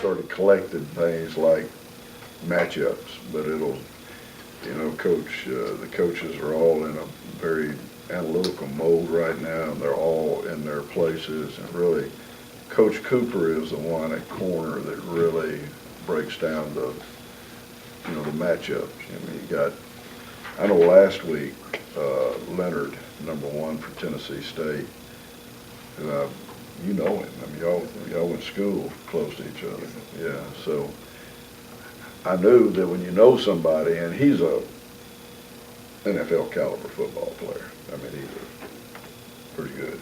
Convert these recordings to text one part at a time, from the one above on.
started collecting things like matchups, but it'll, you know, the coaches are all in a very analytical mode right now, and they're all in their places, and really, Coach Cooper is the one at corner that really breaks down the, you know, the matchups. I mean, I know last week, Leonard, #1 for Tennessee State, you know him. I mean, y'all went to school close to each other. Yeah, so I knew that when you know somebody, and he's a NFL caliber football player. I mean, he's pretty good.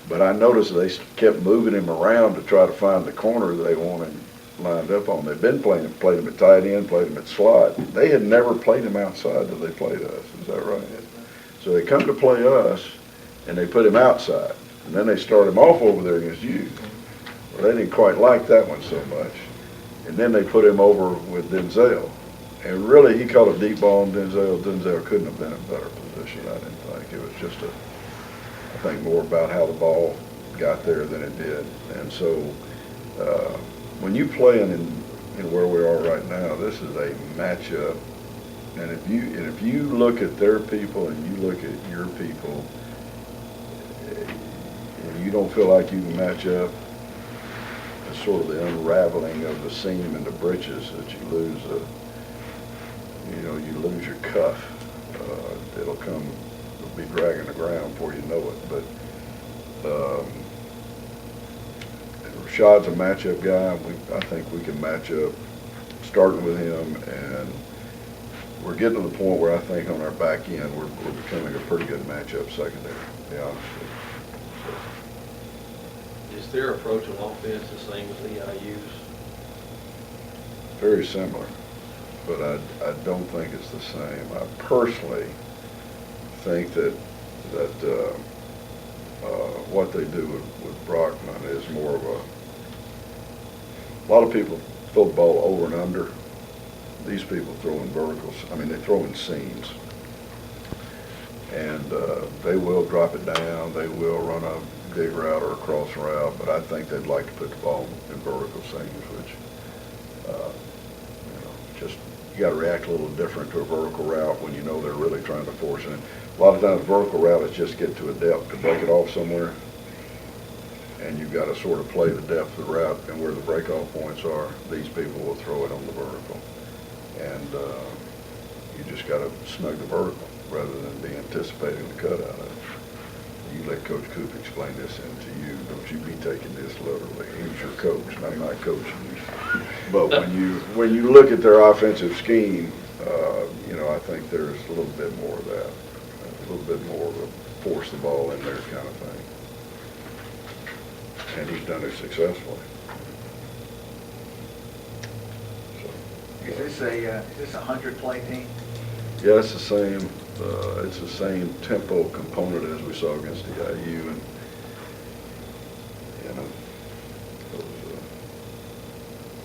But I noticed they kept moving him around to try to find the corner they wanted lined up on. They've been played him at tight end, played him at slot. They had never played him outside till they played us. Is that right? So they come to play us, and they put him outside. And then they start him off over there against you. Well, they didn't quite like that one so much. And then they put him over with Denzel. And really, he caught a deep ball on Denzel. Denzel couldn't have been in a better position, I didn't think. It was just I think more about how the ball got there than it did. And so when you play in where we are right now, this is a matchup. And if you look at their people and you look at your people, and you don't feel like you can match up, it's sort of the unraveling of the seam and the breeches that you lose. You lose your cuff. It'll be dragging the ground before you know it. But Rashad's a matchup guy. I think we can match up, starting with him, and we're getting to the point where I think on our back end we're becoming a pretty good matchup secondary, to be honest with you. Is their approach on offense the same as EIU's? Very similar, but I don't think it's the same. I personally think that what they do with Brockman is more of a lot of people throw the ball over and under. These people throw in verticals. I mean, they throw in seams. And they will drop it down. They will run a dig route or a cross route, but I think they'd like to put the ball in vertical seams, which, just you got to react a little different to a vertical route when you know they're really trying to force it. A lot of times, vertical route is just get to a depth to break it off somewhere, and you've got to sort of play the depth of the route and where the breakoff points are. These people will throw it on the vertical, and you just got to snug the vertical rather than be anticipating the cut out of it. You let Coach Coop explain this into you. Don't you be taking this literally. He's your coach, and I'm not coaching you. But when you look at their offensive scheme, I think there's a little bit more of that, a little bit more of a force the ball in there kind of thing. And he's done it successfully. So, Is this a 100-play team? yeah, it's the same. It's the same tempo component as we saw against the IU, and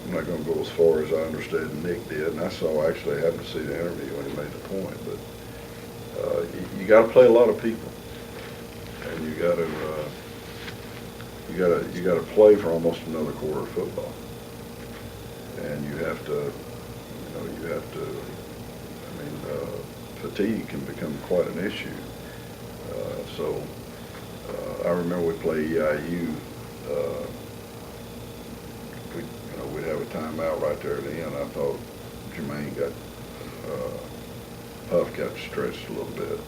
I'm not going to go as far as I understood Nick did, and I happened to see the interview when he made the point. But you got to play a lot of people, and you got to play for almost another quarter of football, and you have to. Fatigue can become quite an issue. I remember we played EIU. We'd have a timeout right there at the end. I thought Jermaine Huff got stretched a little bit,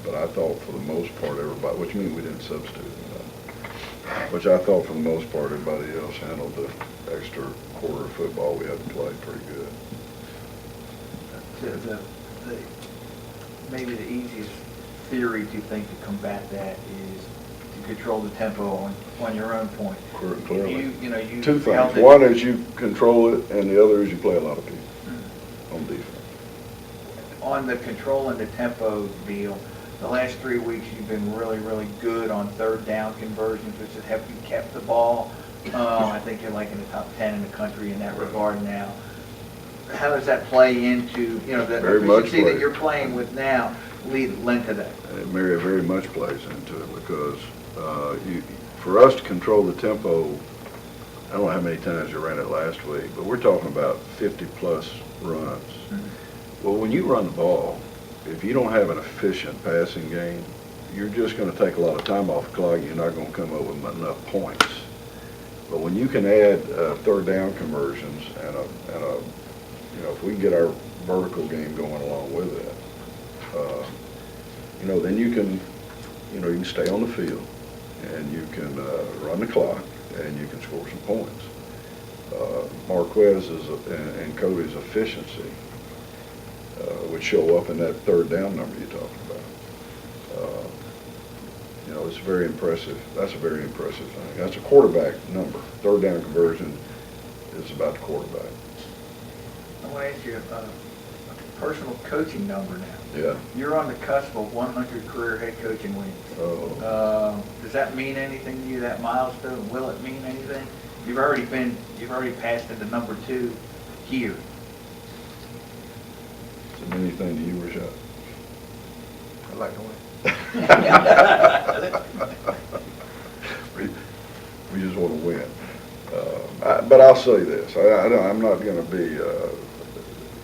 But I thought for the most part everybody, which means we didn't substitute, which I thought for the most part everybody else handled the extra quarter of football we had to play pretty good. Maybe the easiest theory to think to combat that is to control the tempo on your own point. Clearly. You two things. One is you control it, and the other is you play a lot of people on defense. On the control and the tempo deal, the last 3 weeks you've been really, really good on third down conversions, which is have you kept the ball. I think you're like in the top 10 in the country in that regard now. How does that play into, the efficiency that you're playing with now lend to that? It very much plays into it because for us to control the tempo I don't know how many times you ran it last week, but we're talking about 50-plus runs. Well, when you run the ball, if you don't have an efficient passing game, you're just going to take a lot of time off the clock, and you're not going to come up with enough points. But when you can add third down conversions and you know, if we can get our vertical game going along with it, you know, then you can stay on the field, and you can run the clock, and you can score some points. Marquez's and Cody's efficiency would show up in that third down number you're talking about. You know, it's very impressive. That's a very impressive thing. That's a quarterback number. Third down conversion is about the quarterback. I want to ask you a personal coaching number now. Yeah. You're on the cusp of 100 career head coaching wins. Oh. Does that mean anything to you, that milestone? Will it mean anything? You've already passed into number 2 here. Does it mean anything to you, Rashad? I'd like to win. we just want to win. But I'll say this. I'm not going to be,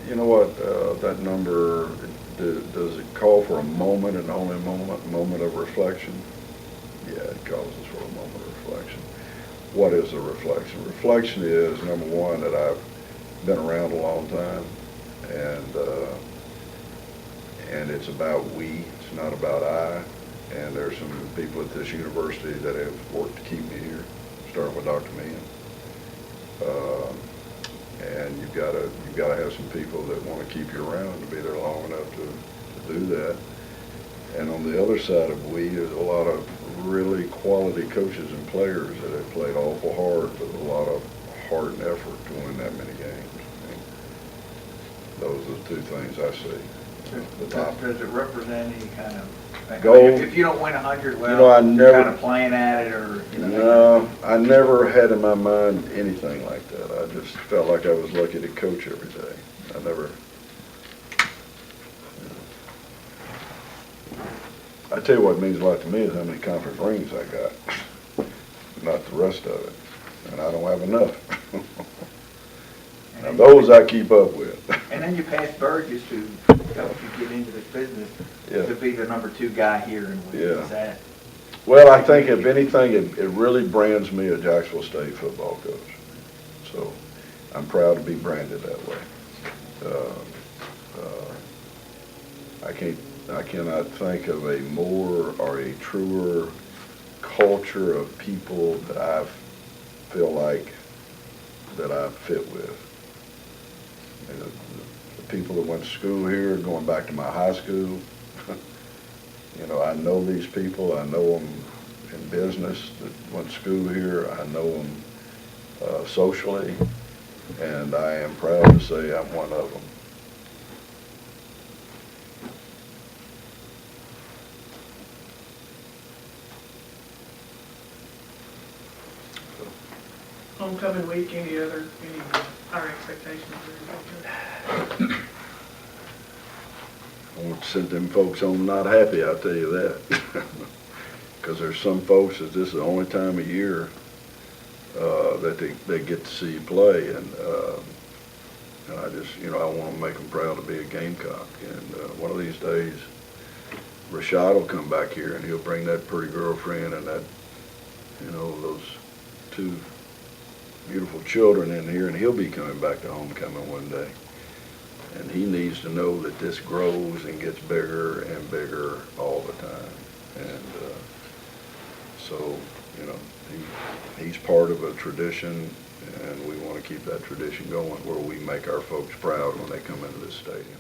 you know what, that number, does it call for a moment and only a moment of reflection? Yeah, it calls us for a moment of reflection. What is a reflection? Reflection is, number one, that I've been around a long time, and it's about we, it's not about I. And there's some people at this university that have worked to keep me here, starting with Dr. Meehan. And you've got to have some people that want to keep you around to be there long enough to do that. And on the other side of we, there's a lot of really quality coaches and players that have played awful hard with a lot of heart and effort to win that many games. And those are the two things I see. Does it represent any kind of goal? If you don't win 100, well, you know, I never, you're kind of playing at it, or you know. No, I never had in my mind anything like that. I just felt like I was lucky to coach every day. I never. I tell you what it means a lot to me is how many conference rings I got, not the rest of it, and I don't have enough. Now those I keep up with. And then you pass Burgess, who helped you get into this business, Yeah. to be the number 2 guy here in Wheaton. Yeah. Is that? Well, I think if anything, it really brands me a Jacksonville State football coach. So I'm proud to be branded that way. I cannot think of a more or a truer culture of people that I feel like that I fit with. And the people that went to school here, going back to my high school, you know, I know these people. I know them in business that went to school here. I know them socially, and I am proud to say I'm one of them. Homecoming week, any higher expectations? I won't send them folks home not happy, I'll tell you that. Because there's some folks that this is the only time of year that they get to see you play, and I just, you know, I want to make them proud to be a Gamecock. And one of these days, Rashad will come back here, and he'll bring that pretty girlfriend and that, you know, those 2 beautiful children in here, and he'll be coming back to homecoming one day. And he needs to know that this grows and gets bigger and bigger all the time. And so, you know, he's part of a tradition, and we want to keep that tradition going where we make our folks proud when they come into this stadium.